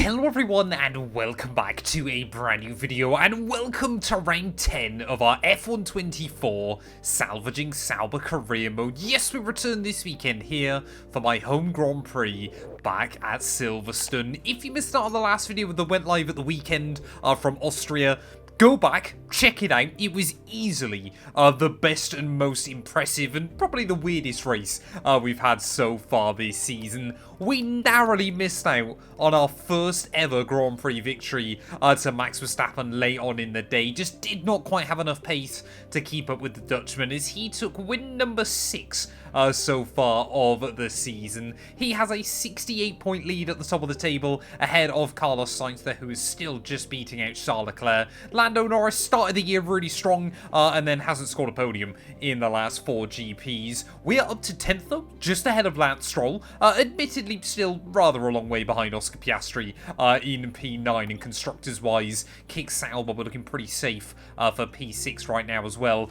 Hello everyone and welcome back to a brand new video and welcome to round 10 of our F124 Salvaging Sauber career mode. Yes, we return this weekend here for my home Grand Prix back at Silverstone. If you missed out on the last video that went live at the weekend from Austria, go back, check it out. It was easily the best and most impressive and probably the weirdest race we've had so far this season. We narrowly missed out on our first ever Grand Prix victory to Max Verstappen late on in the day. Just did not quite have enough pace to keep up with the Dutchman as he took win number 6 so far of the season. He has a 68-point lead at the top of the table ahead of Carlos Sainz there, who is still just beating out Charles Leclerc. Lando Norris started the year really strong and then hasn't scored a podium in the last 4 GPs. We are up to 10th though, just ahead of Lance Stroll. Admittedly still rather a long way behind Oscar Piastri in P9, and constructors wise, Kick Sauber were looking pretty safe for P6 right now as well.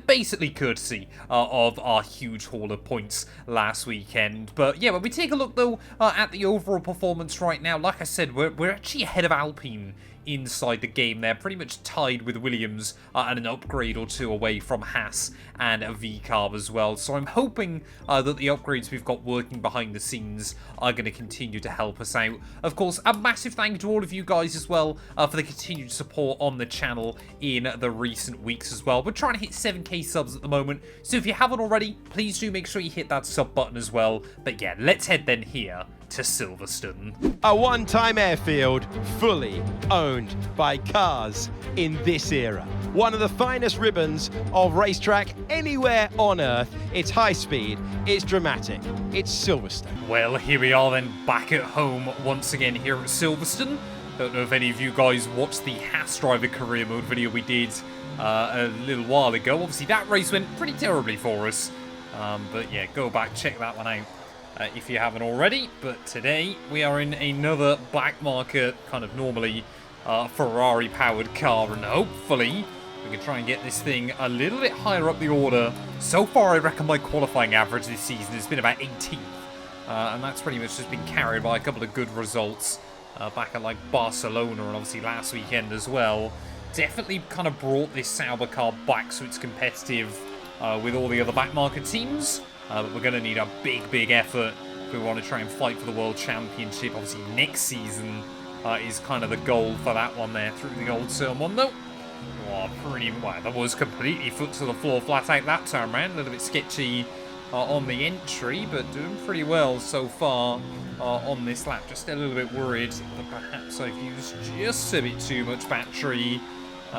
Basically courtesy of our huge haul of points last weekend. But yeah, when we take a look though at the overall performance right now, like I said, we're actually ahead of Alpine inside the game there, pretty much tied with Williams and an upgrade or two away from Haas and a V-Carb as well. So I'm hoping that the upgrades we've got working behind the scenes are going to continue to help us out. Of course, a massive thank you to all of you guys as well for the continued support on the channel in the recent weeks as well. We're trying to hit 7k subs at the moment, so if you haven't already, please do make sure you hit that sub button as well. But yeah, let's head then here to Silverstone. A one-time airfield fully owned by cars in this era. One of the finest ribbons of racetrack anywhere on Earth. It's high speed, it's dramatic, it's Silverstone. Well, here we are then, back at home once again here at Silverstone. Don't know if any of you guys watched the Haas driver career mode video we did a little while ago. Obviously that race went pretty terribly for us, but yeah, go back, check that one out if you haven't already. But today we are in another black market, kind of normally Ferrari powered car, and hopefully we can try and get this thing a little bit higher up the order. So far I reckon my qualifying average this season has been about 18th, and that's pretty much just been carried by a couple of good results back at like Barcelona and obviously last weekend as well. Definitely kind of brought this Sauber car back so it's competitive with all the other back market teams. But we're going to need a big effort if we want to try and fight for the World Championship. Obviously, next season is kind of the goal for that one there through the old turn one, though. Oh, pretty well. That was completely foot to the floor flat out that time round. A little bit sketchy on the entry, but doing pretty well so far on this lap. Just a little bit worried that perhaps I've used just a bit too much battery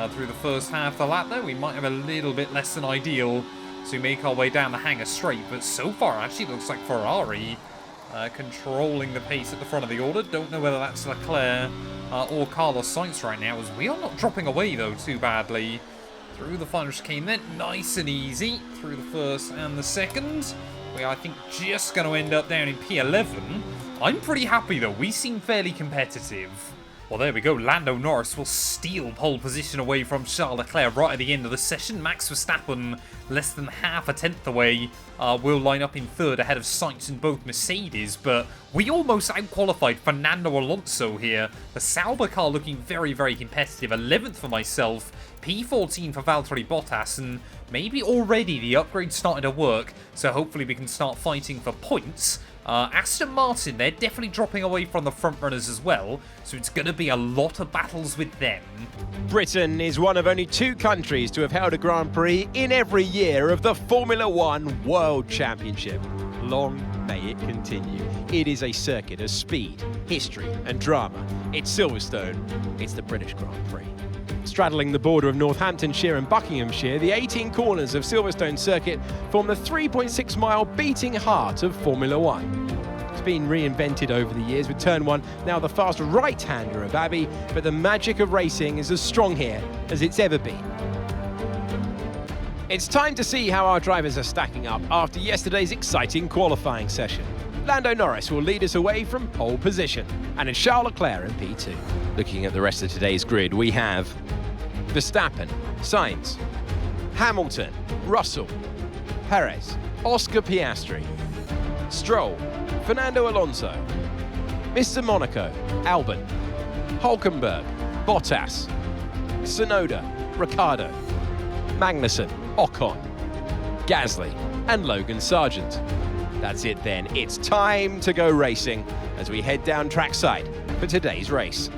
through the first half of the lap there. We might have a little bit less than ideal to make our way down the hangar straight, but so far actually looks like Ferrari controlling the pace at the front of the order. Don't know whether that's Leclerc or Carlos Sainz right now, as we are not dropping away though too badly. Through the final chicane then, nice and easy through the first and the second. We are, I think, just going to end up down in P11. I'm pretty happy though, we seem fairly competitive. Well, there we go. Lando Norris will steal pole position away from Charles Leclerc right at the end of the session. Max Verstappen, less than half a tenth away, will line up in third ahead of Sainz and both Mercedes. But we almost outqualified Fernando Alonso here. The Sauber car looking very competitive. 11th for myself, P14 for Valtteri Bottas, and maybe already the upgrade started to work. So hopefully we can start fighting for points. Aston Martin, they're definitely dropping away from the front runners as well, so it's going to be a lot of battles with them. Britain is one of only 2 countries to have held a Grand Prix in every year of the Formula One World Championship. Long may it continue. It is a circuit of speed, history and drama. It's Silverstone, it's the British Grand Prix. Straddling the border of Northamptonshire and Buckinghamshire, the 18 corners of Silverstone Circuit form the 3.6-mile beating heart of Formula One. It's been reinvented over the years with Turn 1 now the fast right-hander of Abbey, but the magic of racing is as strong here as it's ever been. It's time to see how our drivers are stacking up after yesterday's exciting qualifying session. Lando Norris will lead us away from pole position, and it's Charles Leclerc in P2. Looking at the rest of today's grid, we have Verstappen, Sainz, Hamilton, Russell, Perez, Oscar Piastri, Stroll, Fernando Alonso, Mr. Monaco, Albon, Hulkenberg, Bottas, Tsunoda, Ricciardo, Magnussen, Ocon, Gasly and Logan Sargent. That's it then, it's time to go racing as we head down trackside for today's race.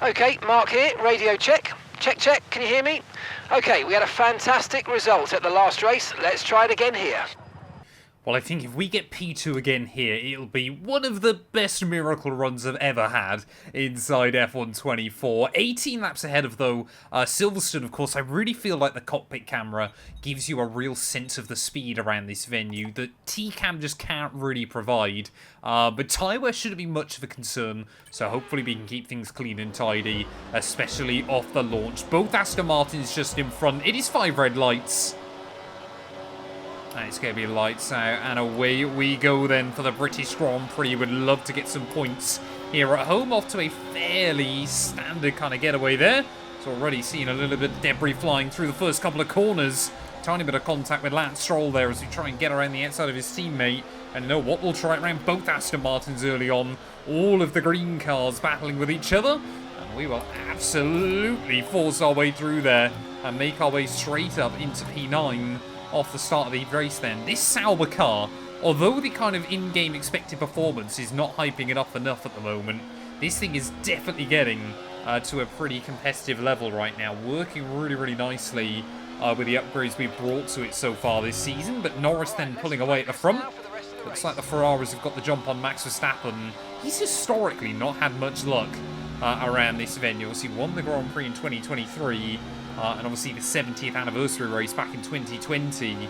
Okay, Mark here, radio check. Check, check, can you hear me? Okay, we had a fantastic result at the last race. Let's try it again here. Well, I think if we get P2 again here, it'll be one of the best miracle runs I've ever had inside F1 24. 18 laps ahead of, though, Silverstone, of course. I really feel like the cockpit camera gives you a real sense of the speed around this venue that T-Cam just can't really provide. But tyre wear shouldn't be much of a concern, so hopefully we can keep things clean and tidy, especially off the launch. Both Aston Martins just in front. It is 5 red lights. And it's going to be lights out, and away we go then for the British Grand Prix. Would love to get some points here at home, off to a fairly standard kind of getaway there. It's already seen a little bit of debris flying through the first couple of corners. Tiny bit of contact with Lance Stroll there as we try and get around the outside of his teammate. And you know what, we'll try it around both Aston Martins early on. All of the green cars battling with each other. And we will absolutely force our way through there and make our way straight up into P9. Off the start of the race then. This Sauber car, although the kind of in-game expected performance is not hyping it up enough at the moment, this thing is definitely getting to a pretty competitive level right now. Working really, really nicely with the upgrades we've brought to it so far this season. But Norris then pulling away at the front. Looks like the Ferraris have got the jump on Max Verstappen. He's historically not had much luck around this venue. So he won the Grand Prix in 2023. And obviously the 70th anniversary race back in 2020.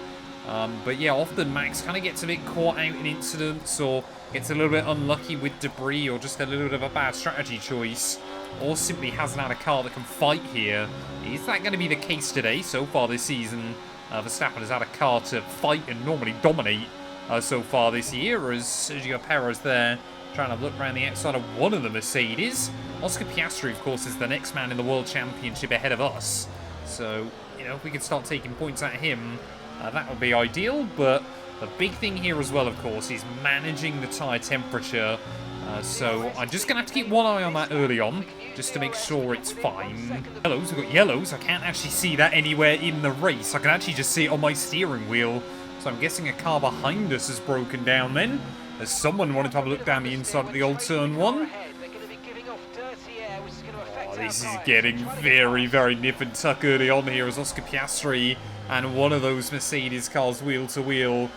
But yeah, often Max kind of gets a bit caught out in incidents or gets a little bit unlucky with debris or just a little bit of a bad strategy choice, or simply hasn't had a car that can fight here. Is that going to be the case today? So far this season, Verstappen has had a car to fight and normally dominate so far this year, as Sergio Perez there trying to look around the outside of one of the Mercedes. Oscar Piastri, of course, is the next man in the World Championship ahead of us. So, you know, if we could start taking points at him, that would be ideal. But the big thing here as well, of course, is managing the tyre temperature. So I'm just going to have to keep one eye on that early on, just to make sure it's fine. Yellows, we've got yellows. I can't actually see that anywhere in the race. I can actually just see it on my steering wheel. So I'm guessing a car behind us has broken down then, as someone wanted to have a look down the inside of the old turn one. Oh, this is getting very, very nip and tuck early on here as Oscar Piastri and one of those Mercedes cars wheel to wheel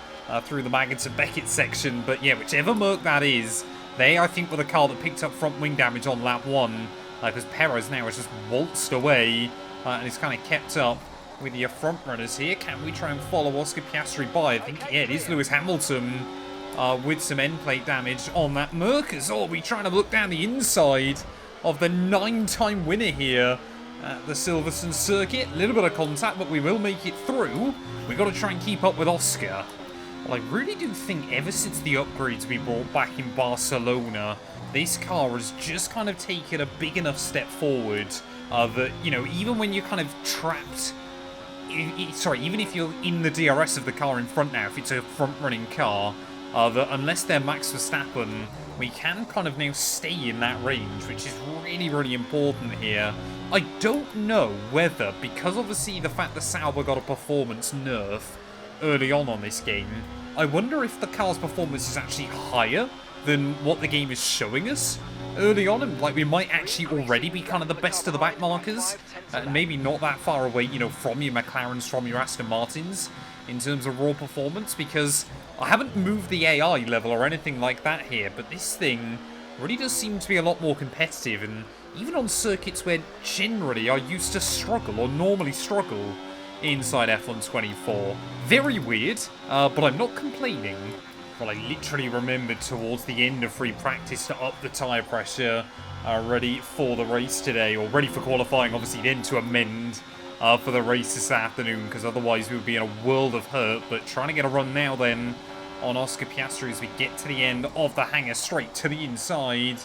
through the Maggotts and Beckett section. But yeah, whichever Merc that is, they, I think, were the car that picked up front wing damage on lap 1. Because Perez now has just waltzed away and is kind of kept up with the front runners here. Can we try and follow Oscar Piastri by? I think, yeah, it is Lewis Hamilton with some end plate damage on that Merc. As oh, we trying to look down the inside of the 9-time winner here at the Silverstone circuit. A little bit of contact, but we will make it through. We've got to try and keep up with Oscar. Well, I really do think ever since the upgrades we brought back in Barcelona, this car has just kind of taken a big enough step forward that, you know, even when you're kind of trapped, even if you're in the DRS of the car in front now, if it's a front-running car, that unless they're Max Verstappen, we can kind of now stay in that range, which is really, really important here. I don't know whether, because obviously the fact that Sauber got a performance nerf early on this game, I wonder if the car's performance is actually higher than what the game is showing us early on, and like we might actually already be kind of the best of the back markers, and maybe not that far away, you know, from your McLarens, from your Aston Martins in terms of raw performance, because I haven't moved the AI level or anything like that here, but this thing really does seem to be a lot more competitive, and even on circuits where generally I used to struggle or normally struggle inside F1 24. Very weird, but I'm not complaining. Well, I literally remembered towards the end of free practice to up the tyre pressure, ready for the race today, or ready for qualifying, obviously, then to amend for the race this afternoon, because otherwise we would be in a world of hurt. But trying to get a run now then on Oscar Piastri as we get to the end of the hangar, straight to the inside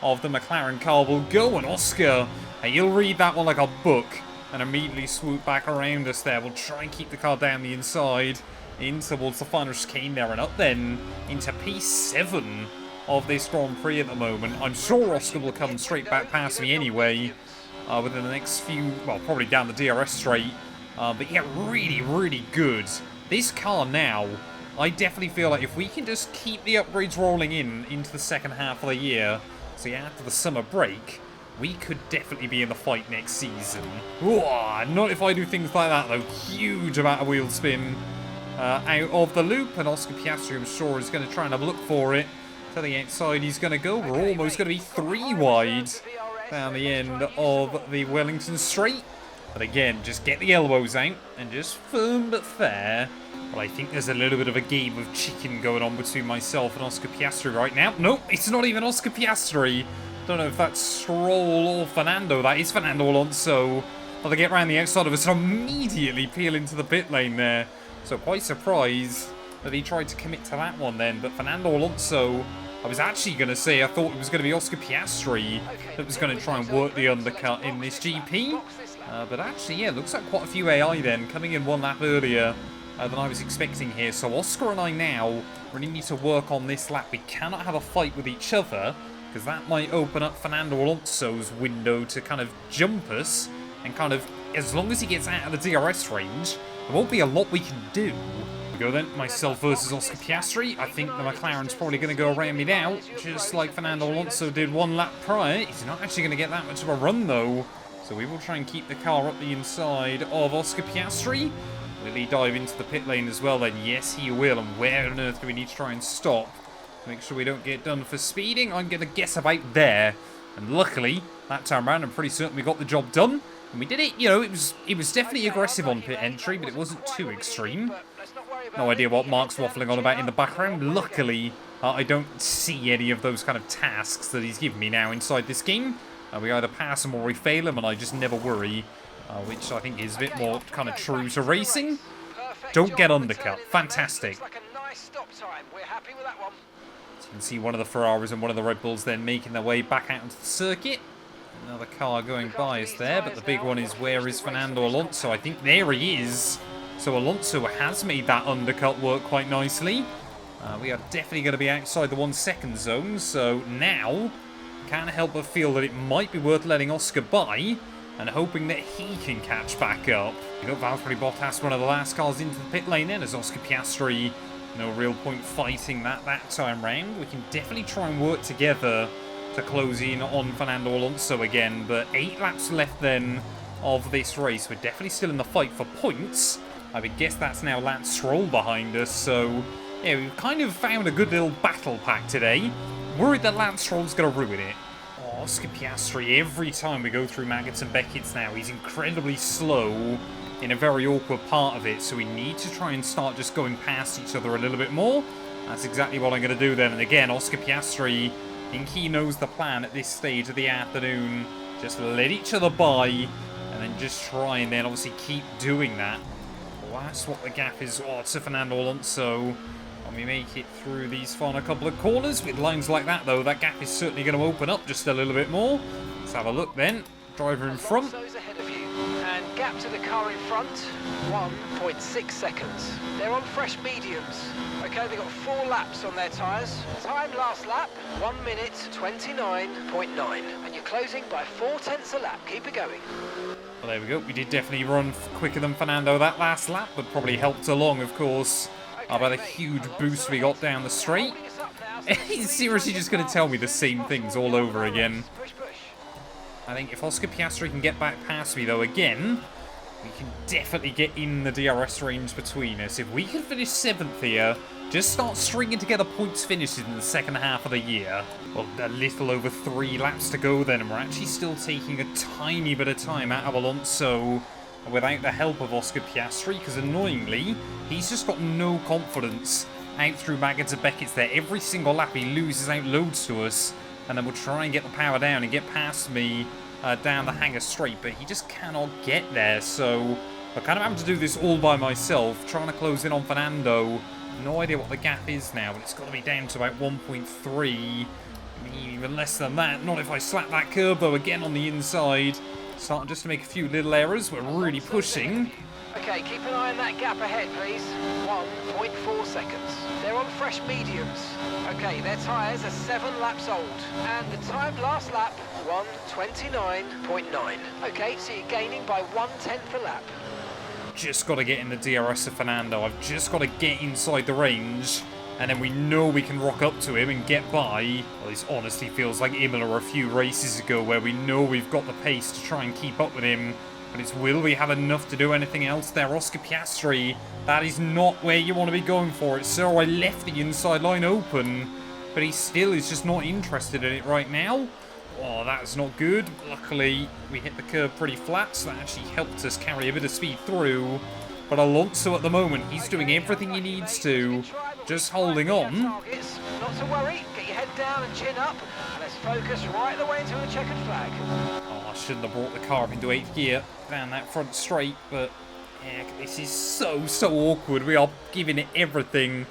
of the McLaren car. Will go, and Oscar, he'll read that one like a book and immediately swoop back around us there. We'll try and keep the car down the inside in towards the final chicane there, and up then into P7. of this Grand Prix at the moment. I'm sure Oscar will come straight back past me anyway within the next few, well, probably down the DRS straight. But yeah, really, really good. This car now, I definitely feel like if we can just keep the upgrades rolling into the second half of the year, so yeah, after the summer break, we could definitely be in the fight next season. Ooh, not if I do things like that, though. Huge amount of wheel spin out of the loop, and Oscar Piastri, I'm sure, is going to try and have a look for it. To the outside he's going to go. We're almost going to be 3 wide down the end of the Wellington Straight. But again, just get the elbows out and just firm but fair. Well, I think there's a little bit of a game of chicken going on between myself and Oscar Piastri right now. Nope, it's not even Oscar Piastri. Don't know if that's Stroll or Fernando. That is Fernando Alonso. Well, they get around the outside of us and immediately peel into the pit lane there. So quite surprised that he tried to commit to that one then. But Fernando Alonso, I was actually going to say I thought it was going to be Oscar Piastri that was going to try and work the undercut in this GP. But actually, yeah, looks like quite a few AI then coming in 1 lap earlier than I was expecting here. So Oscar and I now really need to work on this lap. We cannot have a fight with each other, because that might open up Fernando Alonso's window to kind of jump us, and kind of, as long as he gets out of the DRS range, there won't be a lot we can do. We go then, myself versus Oscar Piastri. I think the McLaren's probably going to go around me now, just like Fernando Alonso did 1 lap prior. He's not actually going to get that much of a run though, so we will try and keep the car up the inside of Oscar Piastri. Will he dive into the pit lane as well then? Yes, he will, and where on earth do we need to try and stop? Make sure we don't get done for speeding. I'm going to guess about there. And luckily, that time around, I'm pretty certain we got the job done. And we did it, you know, it was definitely aggressive on pit entry, but it wasn't too extreme. No idea what Mark's waffling on about in the background. Luckily, I don't see any of those kind of tasks that he's given me now inside this game. We either pass them or we fail them, and I just never worry, which I think is a bit more kind of true to racing. Don't get undercut. Fantastic. You can see one of the Ferraris and one of the Red Bulls then making their way back out into the circuit. Another car going by us there, but the big one is, where is Fernando Alonso? I think there he is. So Alonso has made that undercut work quite nicely. We are definitely going to be outside the 1 second zone, so now can't help but feel that it might be worth letting Oscar by and hoping that he can catch back up. You got Valtteri Bottas, one of the last cars into the pit lane then, as Oscar Piastri, no real point fighting that time round. We can definitely try and work together to close in on Fernando Alonso again, but 8 laps left then of this race. We're definitely still in the fight for points. I would guess that's now Lance Stroll behind us, so yeah, we've kind of found a good little battle pack today. Worried that Lance Stroll's going to ruin it. Oh, Oscar Piastri, every time we go through Maggots and Beckett's now, he's incredibly slow in a very awkward part of it, so we need to try and start just going past each other a little bit more. That's exactly what I'm going to do then. And again, Oscar Piastri, I think he knows the plan at this stage of the afternoon. Just let each other by, and then just try and then obviously keep doing that. Well, that's what the gap is to Fernando Alonso. And we make it through these final couple of corners. With lines like that, though, that gap is certainly going to open up just a little bit more. Let's have a look then. Driver in front. And gap to the car in front, 1.6 seconds. They're on fresh mediums. Okay, they've got 4 laps on their tyres. Time last lap, 1 minute 29.9. And you're closing by 4/10 a lap. Keep it going. Well, there we go. We did definitely run quicker than Fernando that last lap, but probably helped along, of course, by the huge boost we got down the straight. He's seriously just going to tell me the same things all over again. I think if Oscar Piastri can get back past me, though, again, we can definitely get in the DRS range between us. If we can finish 7th here, just start stringing together points finishes in the second half of the year. Well, a little over 3 laps to go then, and we're actually still taking a tiny bit of time out of Alonso without the help of Oscar Piastri, because annoyingly, he's just got no confidence out through Maggots and Beckett's there. Every single lap he loses out loads to us, and then we'll try and get the power down and get past me down the hangar straight, but he just cannot get there, so I'm kind of having to do this all by myself, trying to close in on Fernando. No idea what the gap is now, but it's got to be down to about 1.3, even less than that. Not if I slap that curb, though, again on the inside. Starting just to make a few little errors. We're really pushing. Okay, keep an eye on that gap ahead, please. 1.4 seconds. They're on fresh mediums. Okay, their tyres are 7 laps old. And the time last lap, 1:29.9. Okay, so you're gaining by 1/10 a lap. Just got to get in the DRS of Fernando. I've just got to get inside the range. And then we know we can rock up to him and get by. Well, this honestly feels like Imola a few races ago where we know we've got the pace to try and keep up with him. But it's will we have enough to do anything else there? Oscar Piastri, that is not where you want to be going for it. So I left the inside line open. But he still is just not interested in it right now. Oh, that's not good. Luckily, we hit the curb pretty flat, so that actually helped us carry a bit of speed through. But Alonso at the moment, he's doing everything he needs to. Just holding on. Not to worry, get your head down and chin up, and let's focus right the way into the checkered flag. Oh, I shouldn't have brought the car up into 8th gear down that front straight, but yeah, this is so awkward. We are giving it everything.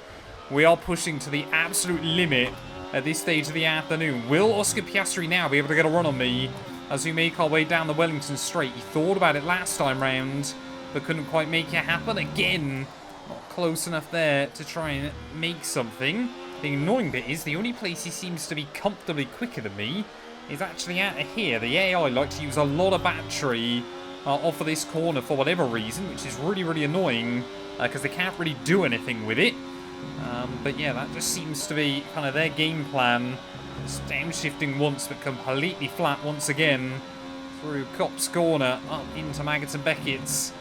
We are pushing to the absolute limit at this stage of the afternoon. Will Oscar Piastri now be able to get a run on me as we make our way down the Wellington straight? He thought about it last time round, but couldn't quite make it happen again. Not close enough there to try and make something. The annoying bit is the only place he seems to be comfortably quicker than me is actually out of here. The AI like to use a lot of battery off of this corner for whatever reason, which is really annoying because they can't really do anything with it. But yeah, that just seems to be kind of their game plan. Just downshifting once, but completely flat once again through Cop's corner up into Maggots and Beckett's.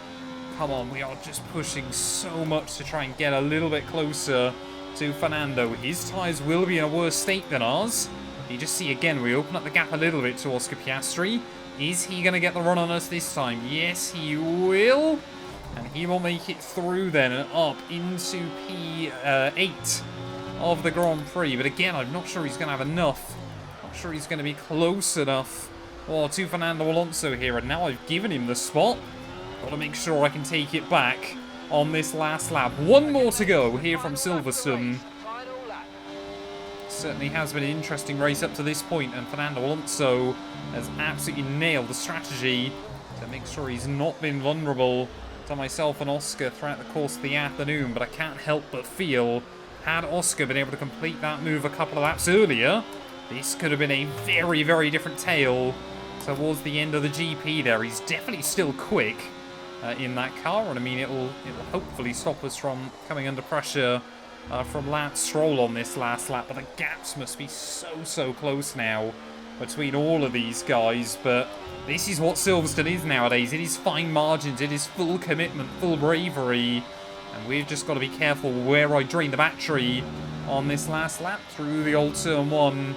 Come on, we are just pushing so much to try and get a little bit closer to Fernando. His tyres will be in a worse state than ours. You just see again, we open up the gap a little bit to Oscar Piastri. Is he going to get the run on us this time? Yes, he will. And he will make it through then and up into P8 of the Grand Prix. But again, I'm not sure he's going to have enough. Not sure he's going to be close enough. Well, to Fernando Alonso here. And now I've given him the spot. Got to make sure I can take it back on this last lap. One more to go here from Silverstone. Certainly has been an interesting race up to this point, and Fernando Alonso has absolutely nailed the strategy to make sure he's not been vulnerable to myself and Oscar throughout the course of the afternoon. But I can't help but feel, had Oscar been able to complete that move a couple of laps earlier, this could have been a very different tale towards the end of the GP there. He's definitely still quick in that car, and I mean it'll hopefully stop us from coming under pressure from Lance Stroll on this last lap. But the gaps must be so close now between all of these guys. But this is what Silverstone is nowadays. It is fine margins, it is full commitment, full bravery, and we've just got to be careful where I drain the battery on this last lap through the old turn one.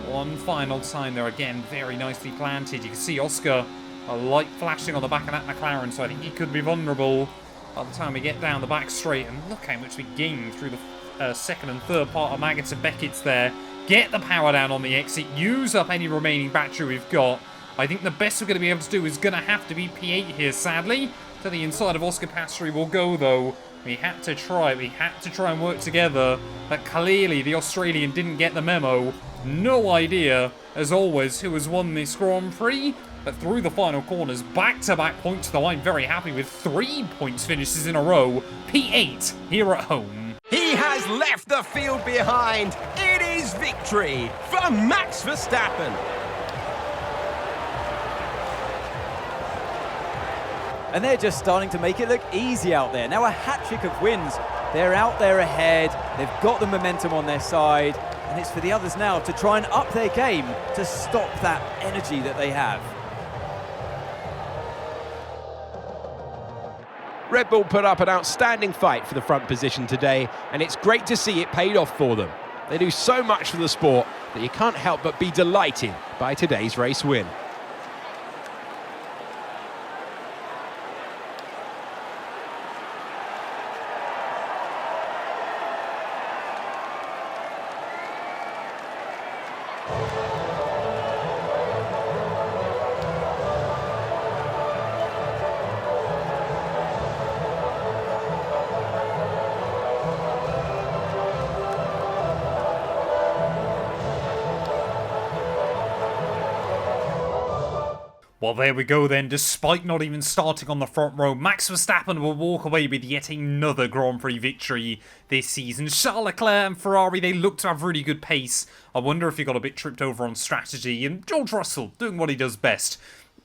One final time there, again very nicely planted. You can see Oscar, a light flashing on the back of that McLaren, so I think he could be vulnerable by the time we get down the back straight. And look how much we gained through the second and third part of Maggots and Beckett's there. Get the power down on the exit, use up any remaining battery we've got. I think the best we're going to be able to do is going to have to be P8 here, sadly. To the inside of Oscar Piastri will go, though. We had to try and work together, but clearly the Australian didn't get the memo. No idea, as always, who has won this Grand Prix. But through the final corners, back-to-back points, though I'm very happy with 3 points finishes in a row. P8 here at home. He has left the field behind. It is victory for Max Verstappen. And they're just starting to make it look easy out there. Now a hat-trick of wins. They're out there ahead. They've got the momentum on their side. And it's for the others now to try and up their game to stop that energy that they have. Red Bull put up an outstanding fight for the front position today, and it's great to see it paid off for them. They do so much for the sport that you can't help but be delighted by today's race win. Well, there we go then. Despite not even starting on the front row, Max Verstappen will walk away with yet another Grand Prix victory this season. Charles Leclerc and Ferrari, they look to have really good pace. I wonder if he got a bit tripped over on strategy. And George Russell, doing what he does best,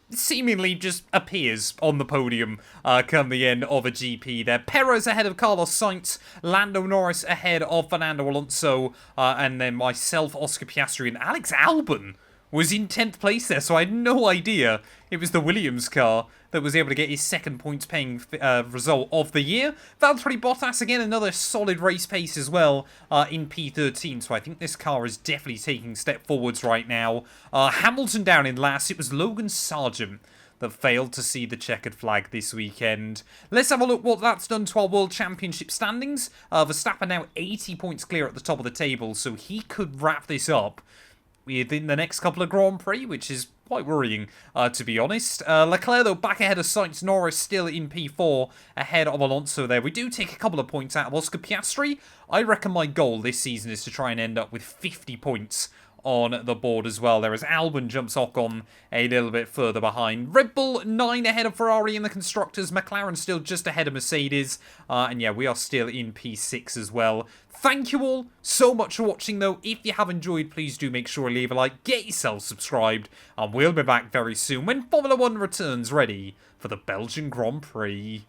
seemingly just appears on the podium come the end of a GP there. Perez ahead of Carlos Sainz, Lando Norris ahead of Fernando Alonso, and then myself, Oscar Piastri, and Alex Albon was in 10th place there, so I had no idea it was the Williams car that was able to get his second points-paying result of the year. Valtteri Bottas, again, another solid race pace as well in P13, so I think this car is definitely taking step forwards right now. Hamilton down in last. It was Logan Sargent that failed to see the checkered flag this weekend. Let's have a look what that's done to our World Championship standings. Verstappen now 80 points clear at the top of the table, so he could wrap this up within the next couple of Grand Prix, which is quite worrying, to be honest. Leclerc, though, back ahead of Sainz. Norris still in P4, ahead of Alonso there. We do take a couple of points out of Oscar Piastri. I reckon my goal this season is to try and end up with 50 points on the board as well there, as Albon jumps Ocon a little bit further behind. Red Bull 9 ahead of Ferrari in the Constructors. McLaren still just ahead of Mercedes. And yeah, we are still in P6 as well. Thank you all so much for watching, though. If you have enjoyed, please do make sure to leave a like, get yourself subscribed, and we'll be back very soon when Formula 1 returns ready for the Belgian Grand Prix.